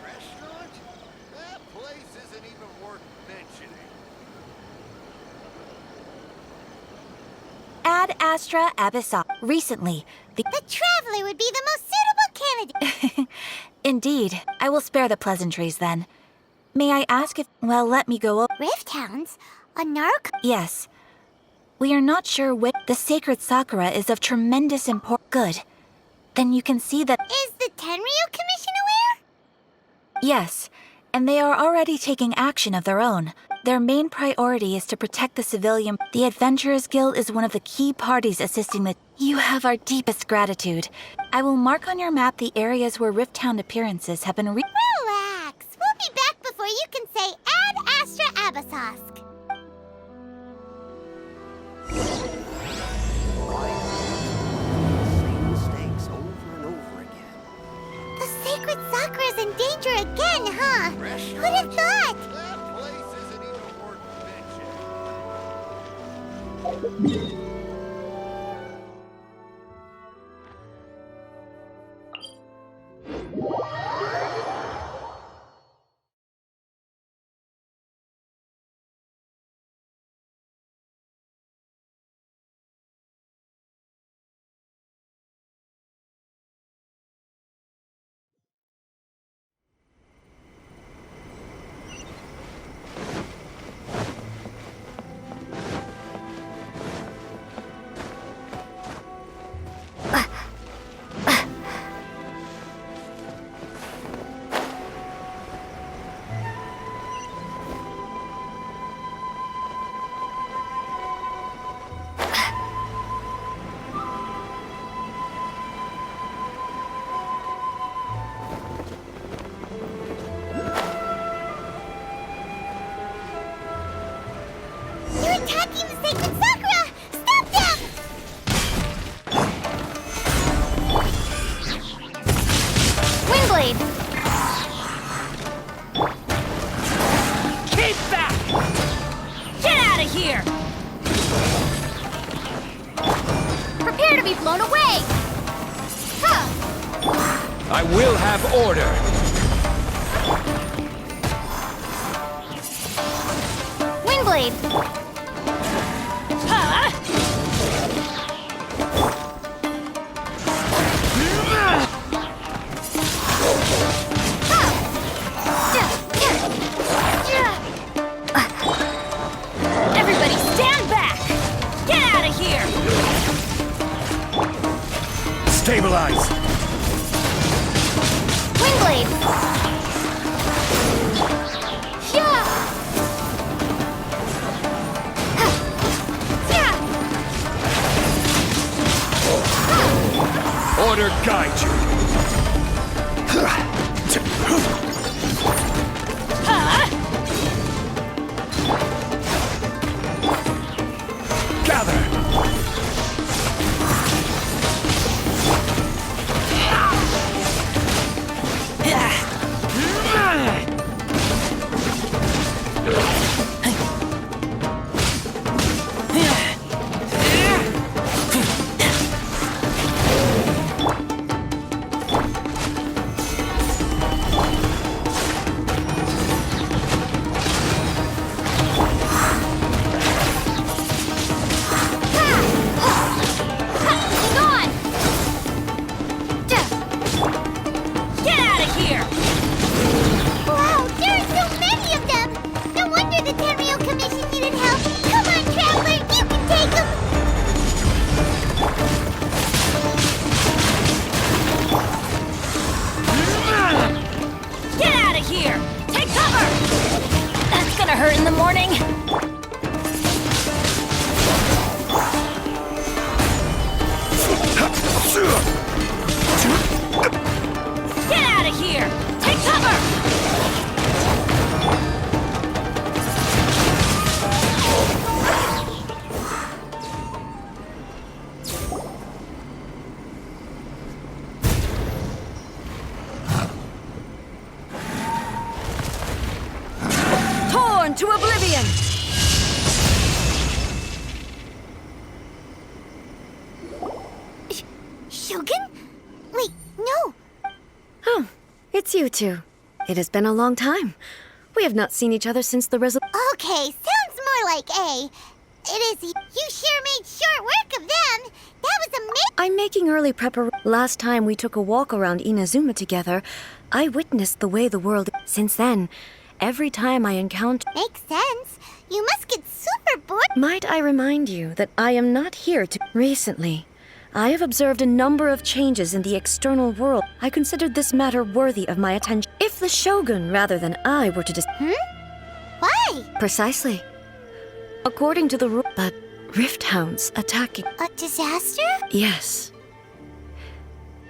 Restaurant? That place isn't even worth mentioning. Ad Astra Abyssal. Recently, The Traveler would be the most suitable candidate. Indeed. I will spare the pleasantries then. May I ask if... Well, let me go... Rift Hounds? A narc? Yes. We are not sure which... The sacred Sakura is of tremendous import... Good. Then you can see that... Is the Tenryu Commission aware? Yes, and they are already taking action of their own. Their main priority is to protect the civilian. The Adventurers Guild is one of the key parties assisting the... You have our deepest gratitude. I will mark on your map the areas where Rift Hound appearances have been Relax. We'll be back before you can say Ad Astra Abyssosque. Same mistakes over and over again. The sacred Sakura's in danger again, huh? Restaurant? Who'd have thought? That place isn't even worth mentioning. You're attacking the sacred Sakura! Stop them! Windblade! Keep back! Get out of here! Prepare to be blown away! Huh! I will have order! Windblade! Huh? Everybody stand back! Get out of here! Stabilize! Windblade! Yeah! Order guide you! Huh? Gather! Get out of here! Wow, there are so many of them! No wonder the Tenryu Commission needed help! Come on, Traveler, you can take them! Get out of here! Take cover! That's gonna hurt in the morning! Get out of here! Take cover! Torn to oblivion! Wait, no. Oh, it's you two. It has been a long time. We have not seen each other since the Okay, sounds more like A. It is. You sure made short work of them. That was amazing. I'm making early preparation. Last time we took a walk around Inazuma together, I witnessed the way the world. Since then, every time I encounter. Makes sense. You must get super bored. Might I remind you that I am not here to. Recently, I have observed a number of changes in the external world. I considered this matter worthy of my attention. If the Shogun, rather than I, were to Why? Precisely. According to the rule, but rift hounds attacking. A disaster? Yes.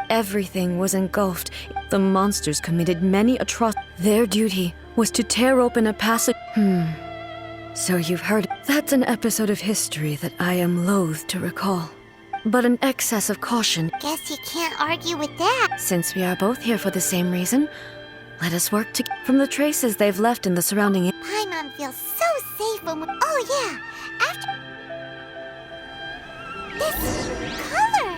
Everything was engulfed. The monsters committed many atrocities. Their duty was to tear open a passage. So you've heard. That's an episode of history that I am loath to recall. But an excess of caution. Guess you can't argue with that. Since we are both here for the same reason, let us work together. From the traces they've left in the surrounding. Paimon feels so safe when we. Oh yeah. After. This color.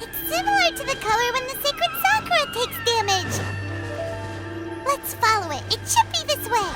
It's similar to the color when the sacred sakura takes damage. Let's follow it. It should be this way.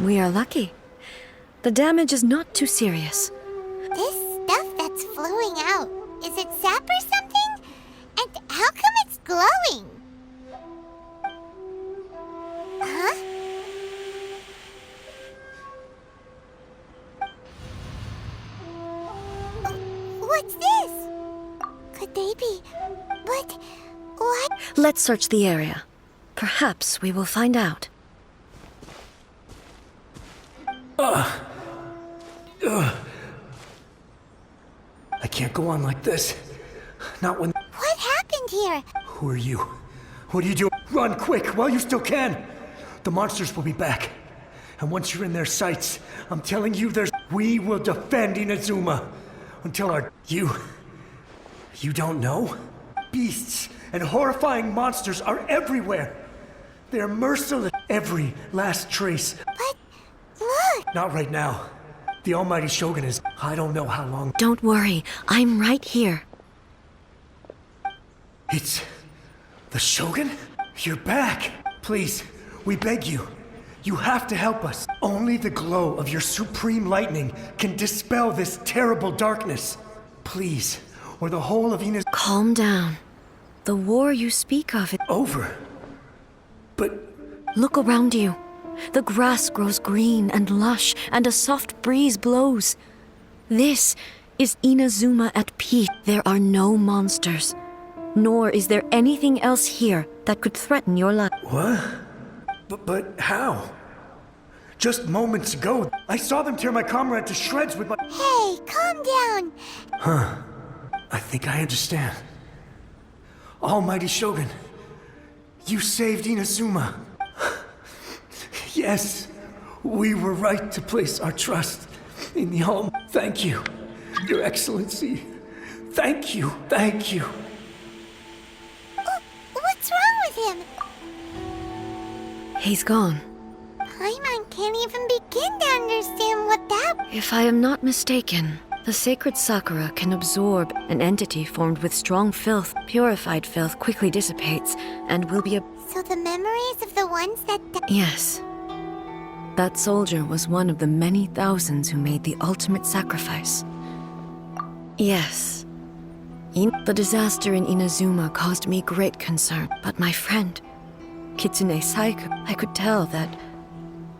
We are lucky. The damage is not too serious. This stuff that's flowing out. Is it sap or something? And how come it's glowing? Huh? What's this? Could they be? But what? Let's search the area. Perhaps we will find out. I can't go on like this. Not when. What happened here? Who are you? What are you doing? Run quick while you still can. The monsters will be back. And once you're in their sights, I'm telling you, we will defend Inazuma until our. You don't know? Beasts and horrifying monsters are everywhere. They're merciless. Every last trace. But look! Not right now. The Almighty Shogun is. I don't know how long. Don't worry, I'm right here. It's. the Shogun? You're back. Please, we beg you. You have to help us. Only the glow of your supreme lightning can dispel this terrible darkness. Please, or the whole of Ina's. Calm down. The war you speak of is Over. But. Look around you. The grass grows green and lush, and a soft breeze blows. This is Inazuma at peace. There are no monsters. Nor is there anything else here that could threaten your life. What? But how? Just moments ago, I saw them tear my comrade to shreds with my. Hey, calm down. I think I understand. Almighty Shogun, you saved Inazuma. Yes, we were right to place our trust in the Alm. Thank you, Your Excellency. Thank you, thank you. What's wrong with him? He's gone. Paimon can't even begin to understand what that. If I am not mistaken, the sacred sakura can absorb an entity formed with strong filth. Purified filth quickly dissipates and will be a. So the memories of the ones that. Yes. That soldier was one of the many thousands who made the ultimate sacrifice. Yes. The disaster in Inazuma caused me great concern, but my friend, Kitsune Saiku, I could tell that,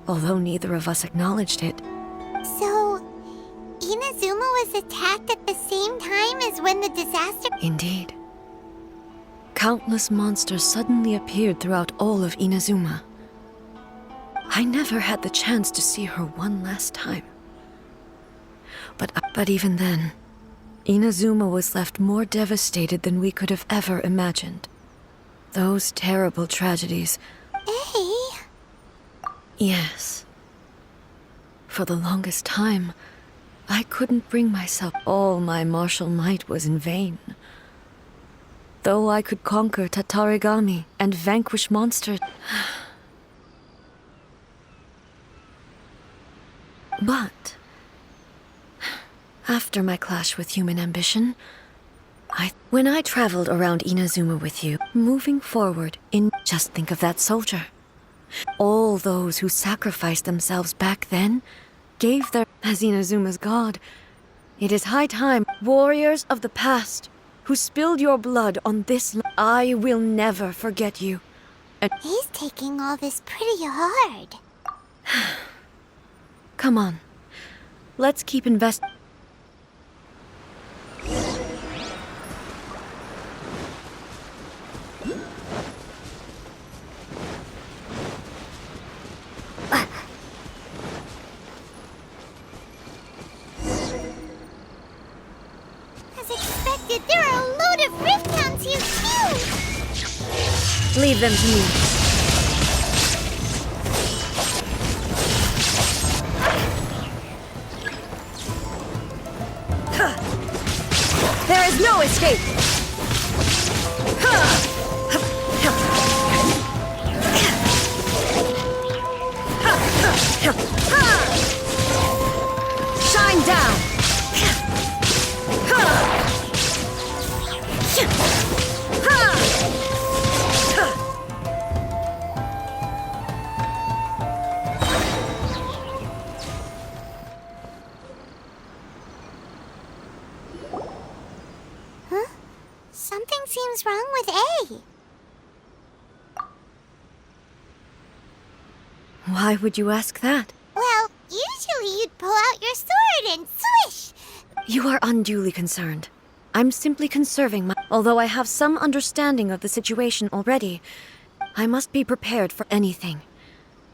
although neither of us acknowledged it, So, Inazuma was attacked at the same countless monsters suddenly appeared throughout all of Inazuma. I never had the chance to see her one last time. But even then, Inazuma was left more devastated than we could have ever imagined. Those terrible tragedies. Hey, Yes. For the longest time, I couldn't bring myself. All my martial might was in vain. Though I could conquer Tatarigami and vanquish monsters. But after my clash with human ambition, when I traveled around Inazuma with you, moving forward just think of that soldier. All those who sacrificed themselves back then gave their as Inazuma's god. It is high time, warriors of the past, who spilled your blood on this I will never forget you. he's taking all this pretty hard. Come on. Let's keep investing. As expected, there are a load of rift hounds here too! Leave them to me. There is no escape! Shine down! Something seems wrong with A. Why would you ask that? Well, usually you'd pull out your sword and swish! You are unduly concerned. I'm simply conserving my. Although I have some understanding of the situation already, I must be prepared for anything.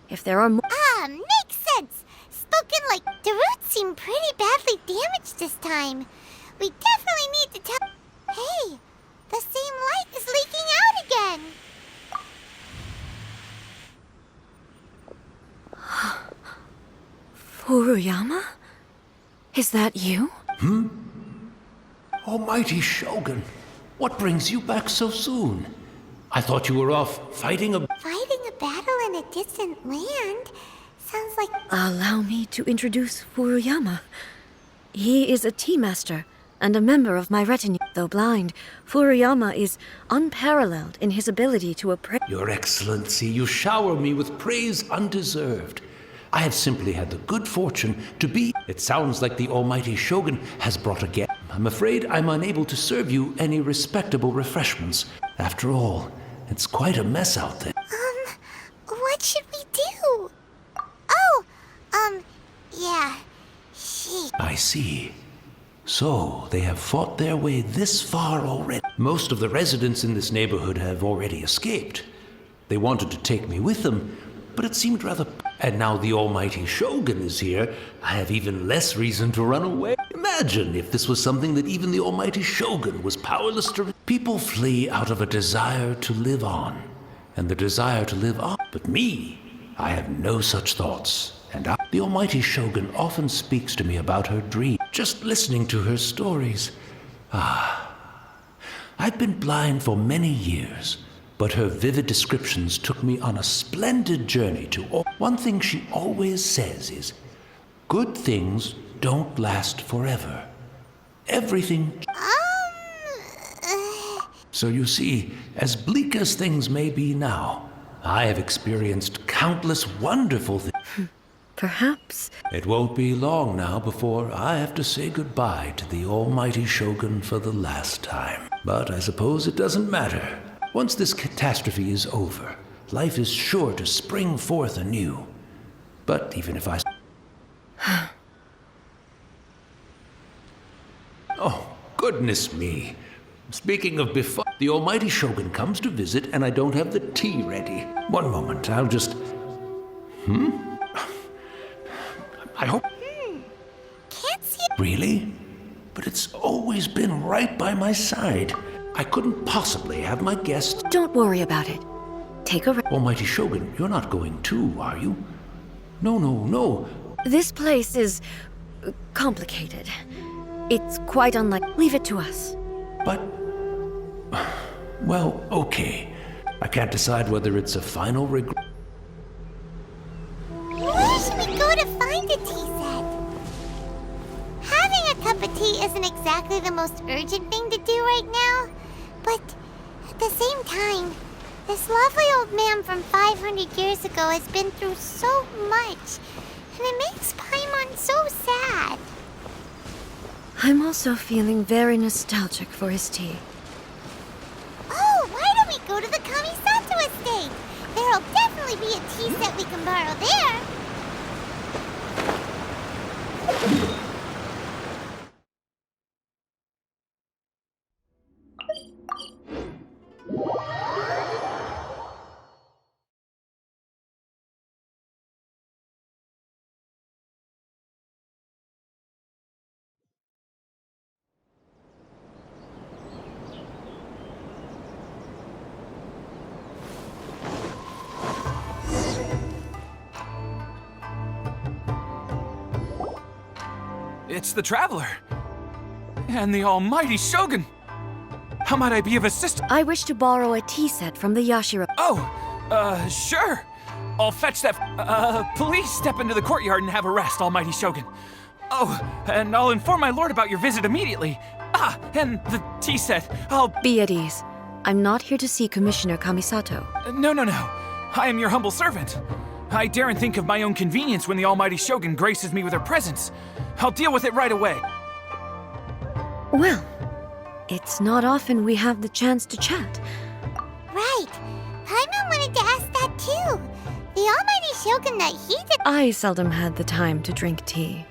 If there are more. Ah, makes sense! Spoken like the roots seem pretty badly damaged this time. We definitely need to tell. Hey, the same light is leaking out again! Furuyama? Is that you? Almighty Shogun, what brings you back so soon? I thought you were off fighting a... Fighting a battle in a distant land? Sounds like. Allow me to introduce Furuyama. He is a tea master and a member of my retinue. Though blind, Furuyama is unparalleled in his ability to appraise. Your Excellency, you shower me with praise undeserved. I have simply had the good fortune to be... It sounds like the Almighty Shogun has brought a guest. I'm afraid I'm unable to serve you any respectable refreshments. After all, it's quite a mess out there. What should we do? Oh, yeah. I see. So, they have fought their way this far already. Most of the residents in this neighborhood have already escaped. They wanted to take me with them, but it seemed rather... And now the Almighty Shogun is here, I have even less reason to run away. Imagine if this was something that even the Almighty Shogun was powerless to... People flee out of a desire to live on, and the desire to live on. But me, I have no such thoughts. And the Almighty Shogun often speaks to me about her dream. Just listening to her stories. I've been blind for many years, but her vivid descriptions took me on a splendid journey to all. One thing she always says is, good things don't last forever. Everything... So you see, as bleak as things may be now, I have experienced countless wonderful things. Perhaps. It won't be long now before I have to say goodbye to the Almighty Shogun for the last time. But I suppose it doesn't matter. Once this catastrophe is over, life is sure to spring forth anew. But even if I... Oh, goodness me. Speaking of before, the almighty Shogun comes to visit and I don't have the tea ready. One moment, I'll just... I hope... Can't see. Really? But it's always been right by my side. I couldn't possibly have my guest... Don't worry about it. Take a rest. Almighty Shogun, you're not going too, are you? No. This place is complicated. It's quite unlike. Leave it to us. But... Well, okay. I can't decide whether it's a final regret... Where should we go to find a tea set? Having a cup of tea isn't exactly the most urgent thing to do right now, but at the same time, this lovely old man from 500 years ago has been through so much, and it makes Paimon so sad. I'm also feeling very nostalgic for his tea. Oh, why don't we go to the Kamisato estate? There'll definitely be a tea set we can borrow there. It's the Traveler! And the almighty Shogun! How might I be of assistance? I wish to borrow a tea set from the Yashiro. Oh, sure! I'll fetch that. Please step into the courtyard and have a rest, almighty Shogun. Oh, and I'll inform my lord about your visit immediately. Ah, and the tea set, I'll... Be at ease. I'm not here to see Commissioner Kamisato. No. I am your humble servant. I daren't think of my own convenience when the almighty Shogun graces me with her presence. I'll deal with it right away. Well, it's not often we have the chance to chat. Right. Paimon wanted to ask that too. The almighty Shogun that he did. I seldom had the time to drink tea.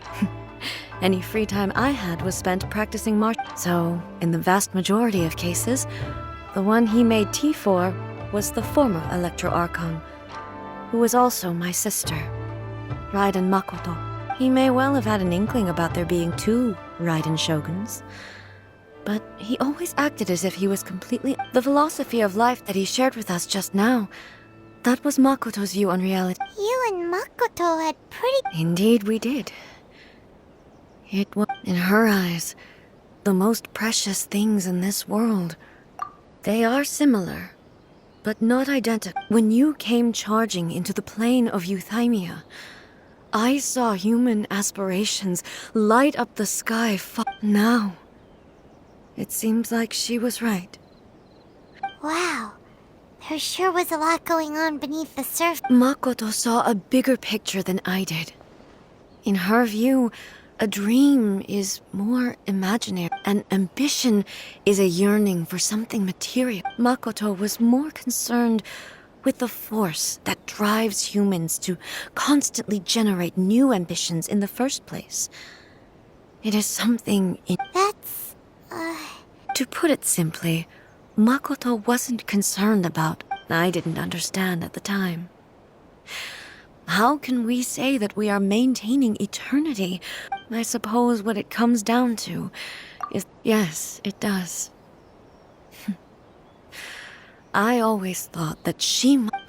Any free time I had was spent practicing So, in the vast majority of cases, the one he made tea for was the former Electro Archon, who was also my sister, Raiden Makoto. He may well have had an inkling about there being two Raiden Shoguns, but he always acted as if he was completely... The philosophy of life that he shared with us just now, that was Makoto's view on reality. You and Makoto had pretty... Indeed we did. It was, in her eyes, the most precious things in this world. They are similar, but not identical. When you came charging into the plane of Euthymia, I saw human aspirations light up the sky. Now, it seems like she was right. Wow. There sure was a lot going on beneath the surface. Makoto saw a bigger picture than I did. In her view, a dream is more imaginary, and ambition is a yearning for something material. Makoto was more concerned with the force that drives humans to constantly generate new ambitions in the first place. It is something in... That's... To put it simply, Makoto wasn't concerned about... I didn't understand at the time. How can we say that we are maintaining eternity? I suppose what it comes down to is... Yes, it does. I always thought that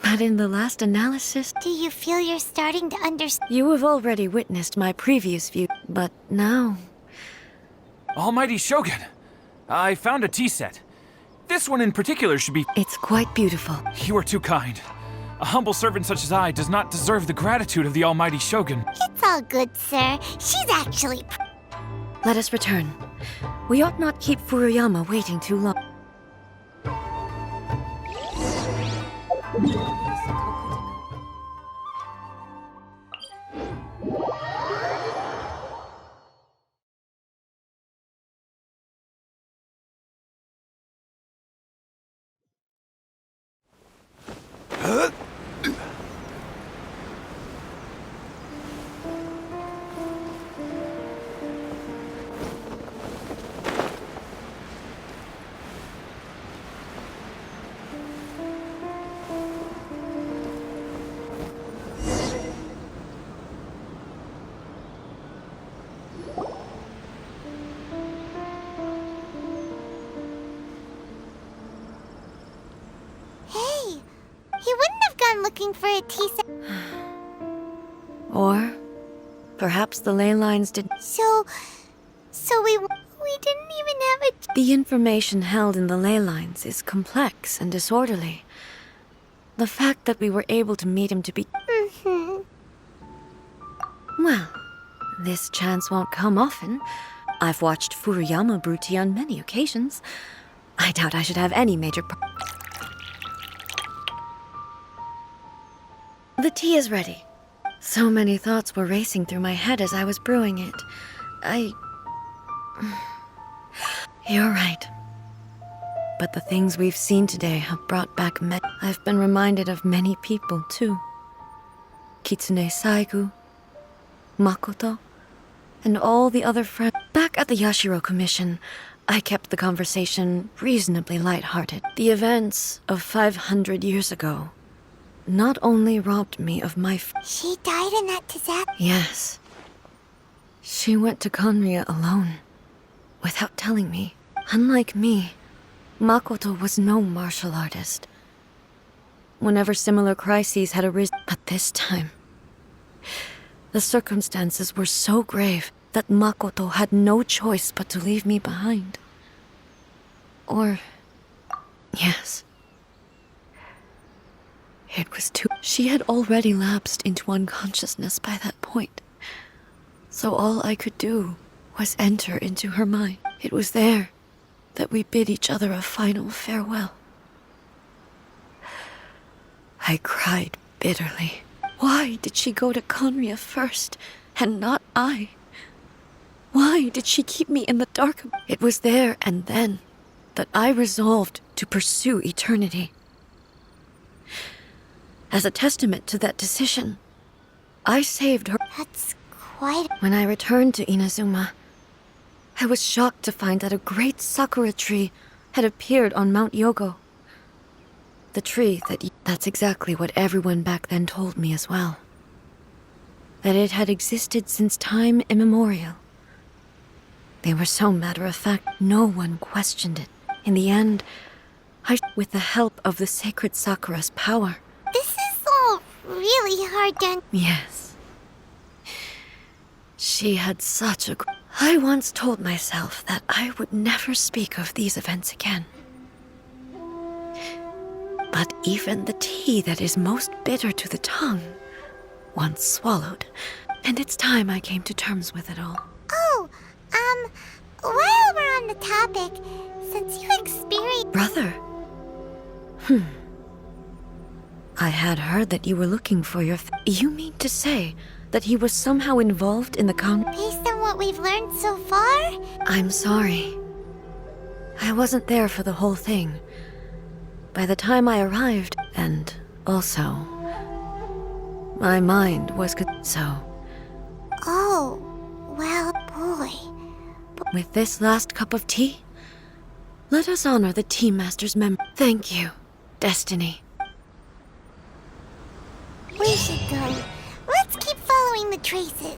but in the last analysis... Do you feel you're starting to understand? You have already witnessed my previous view, but now... Almighty Shogun, I found a tea set. This one in particular should be... It's quite beautiful. You are too kind. A humble servant such as I does not deserve the gratitude of the almighty Shogun. It's all good, sir. She's actually... Let us return. We ought not keep Furuyama waiting too long. for a tea set. Or perhaps the ley lines did. So we didn't even have a... The information held in the ley lines is complex and disorderly. The fact that we were able to meet him to be... Well, this chance won't come often. I've watched Furuyama brew tea on many occasions. I doubt I should have any major... The tea is ready. So many thoughts were racing through my head as I was brewing it. You're right. But the things we've seen today have brought back I've been reminded of many people, too. Kitsune Saigu, Makoto, and all the other friends. Back at the Yashiro Commission, I kept the conversation reasonably lighthearted. The events of 500 years ago not only robbed me of my... She died in that disaster? Yes. She went to Conria alone, without telling me. Unlike me, Makoto was no martial artist. Whenever similar crises had arisen, but this time, the circumstances were so grave that Makoto had no choice but to leave me behind. Or... yes. It was too... She had already lapsed into unconsciousness by that point. So all I could do was enter into her mind. It was there that we bid each other a final farewell. I cried bitterly. Why did she go to Conria first, and not I? Why did she keep me in the dark? It was there and then that I resolved to pursue eternity. As a testament to that decision, I saved her. That's quite... When I returned to Inazuma, I was shocked to find that a great sakura tree had appeared on Mount Yogo. The tree that... That's exactly what everyone back then told me as well. That it had existed since time immemorial. They were so matter-of-fact, no one questioned it. In the end, with the help of the sacred sakura's power... This is all really hard done. Yes. She had such a... I once told myself that I would never speak of these events again. But even the tea that is most bitter to the tongue, once swallowed, and it's time I came to terms with it all. Oh, while we're on the topic, since you experienced... Brother? I had heard that you were looking for your... You mean to say that he was somehow involved in the Based on what we've learned so far? I'm sorry. I wasn't there for the whole thing. By the time I arrived, and also, my mind was so... Oh, well, boy. With this last cup of tea, let us honor the Tea Master's memory. Thank you, Destiny. We should go. Let's keep following the traces.